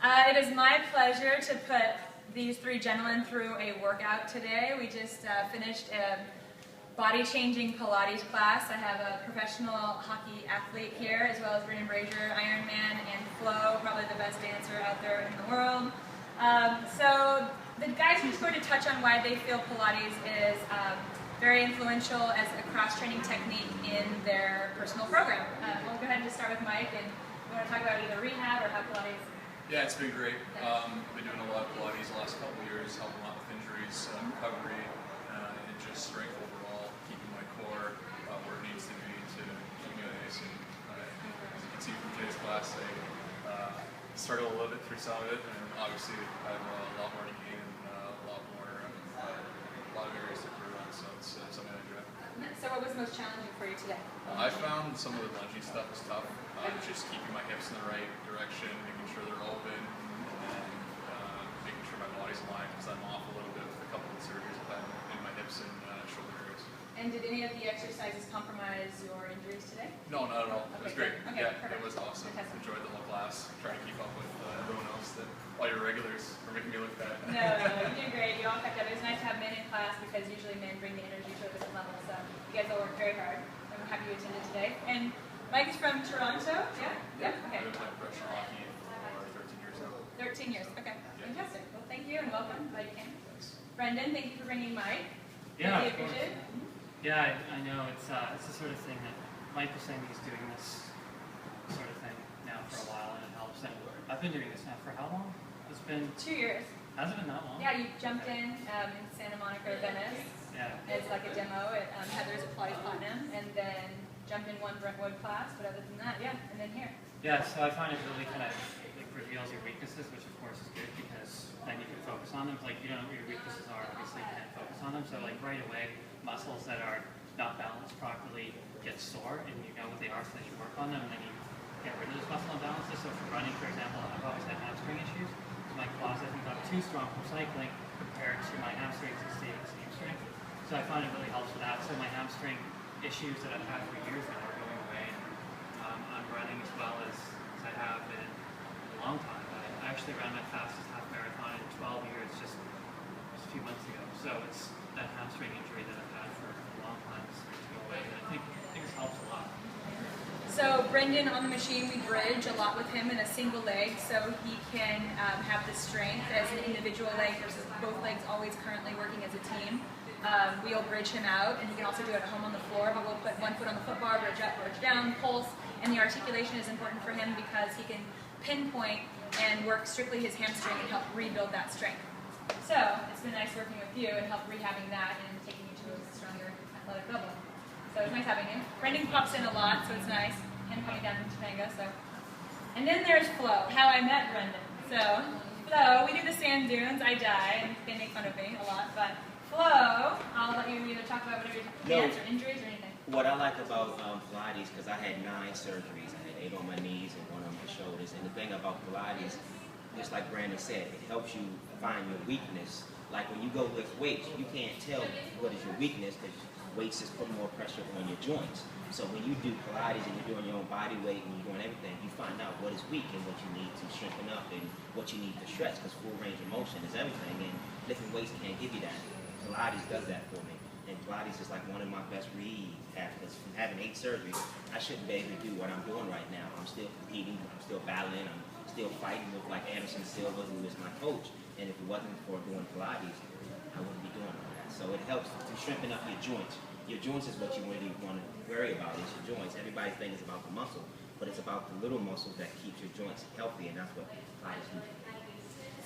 It is my pleasure to put these three gentlemen through a workout today. We just finished a body-changing Pilates class. I have a professional hockey athlete here, as well as Brazier, Ironman, and FLO, probably the best dancer out there in the world. So the guys are just going to touch on why they feel Pilates is very influential as a cross-training technique in their personal program. We'll go ahead and just start with Mike, and we want to talk about either rehab or how Pilates. Yeah, it's been great. I've been doing a lot of Pilates the last couple of years, helping a lot with injuries, recovery, and just strength overall, keeping my core where it needs to be to keep me nice. And as you can see from today's class, I started a little bit through some of it, and obviously I have a lot more to gain and a lot of areas to improve on, so it's something I enjoy. So what was most challenging for you today? I found some of the lunging stuff was tough, just keeping my hips in the right direction, making sure they're open, and making sure my body's aligned, because I'm off a little bit with a couple of surgeries I've had in my hips and shoulder areas. And did any of the exercises compromise your injuries today? No, not at all. It was great. Okay, Yeah, perfect. it was awesome. Fantastic. Enjoyed the whole class, trying to keep up with everyone else. That all your regulars are making me look bad. No, you did great. You all kept up. It was nice to have men in class because usually men bring the energy to a different level. So you guys all worked very hard. I'm happy you attended today. And Mike is from Toronto. Yeah? Yeah? Okay. I've been playing professional hockey for 13 years now. 13 years. Okay. Yeah. Fantastic. Well, thank you and welcome. Glad you came. Thanks. Brendan, thank you for bringing Mike. Yeah, Really of course. appreciate it. Yeah, I know it's the sort of thing that Mike was saying he's doing this sort of thing now for a while, and it helps. And I've been doing this now for how long? It's been 2 years. Has it been that long? Yeah, you jumped in Santa Monica, Venice. Yeah. As like a demo at Heather's at Pilates Platinum, and then jumped in one Brentwood class. But other than that, yeah, and then here. Yeah, so I find it really kind of like reveals your weaknesses, which of course is good because then you can focus on them. Like you don't know what your weaknesses are, obviously you can't focus on them. So like right away, muscles that are not balanced properly get sore, and you know what they are, so then you work on them, and then you get rid of those muscle imbalances. So for running, for example, I've always had hamstring issues. So my quads I think got too strong from cycling compared to my hamstrings that stay the same strength. So I find it really helps with that. So my hamstring issues that I've had for years now are going away. I'm running as well as I have in a long time. I actually ran my fastest half marathon in 12 years just a few months ago. So it's that hamstring injury that I've had for a long time is going to go away. And I think this helps a lot. So Brendan on the machine, we bridge a lot with him in a single leg, so he can have the strength as an individual leg versus both legs always currently working as a team. We'll bridge him out, and he can also do it at home on the floor, but we'll put one foot on the foot bar, bridge up, bridge down, pulse, and the articulation is important for him because he can pinpoint and work strictly his hamstring and help rebuild that strength. So it's been nice working with you and help rehabbing that and taking you to a stronger athletic level. So it's nice having you. Brendan pops in a lot, so it's nice. Him coming down from Topanga, so. And then there's FLO, how I met Brendan. So, FLO, we do the sand dunes, I die, and they make fun of me a lot, but FLO, I'll let you either talk about whatever you dance or injuries or anything. What I like about Pilates, because I had 9 surgeries. I had 8 on my knees and 1 on my shoulders. And the thing about Pilates, just like Brandon said, it helps you find your weakness. Like when you go lift weights, you can't tell what is your weakness because weights is putting more pressure on your joints. So when you do Pilates and you're doing your own body weight and you're doing everything, you find out what is weak and what you need to strengthen up and what you need to stretch, because full range of motion is everything, and lifting weights can't give you that. Pilates does that for me. And Pilates is like one of my best rehabs, because from having 8 surgeries, I shouldn't be able to do what I'm doing right now. I'm still competing, I'm still battling, I'm still fighting with like Anderson Silva, who is my coach. And if it wasn't for doing Pilates, I wouldn't be doing all that. So it helps to strengthen up your joints. Your joints is what you really want to worry about, is your joints. Everybody's thinking is about the muscle, but it's about the little muscles that keeps your joints healthy, and that's what Pilates do.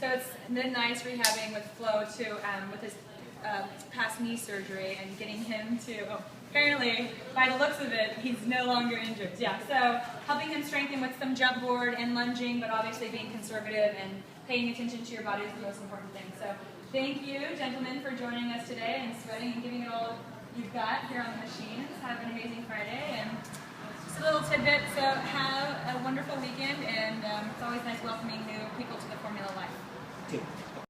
So it's been nice rehabbing with FLO too, with his past knee surgery and getting him to, apparently, by the looks of it, he's no longer injured. Yeah, so helping him strengthen with some jump board and lunging, but obviously being conservative and paying attention to your body is the most important thing. So thank you, gentlemen, for joining us today and sweating and giving it all you've got here on the machines. Have an amazing Friday, and just a little tidbit, so have a wonderful weekend, and it's always nice welcoming new people to the Formula Life.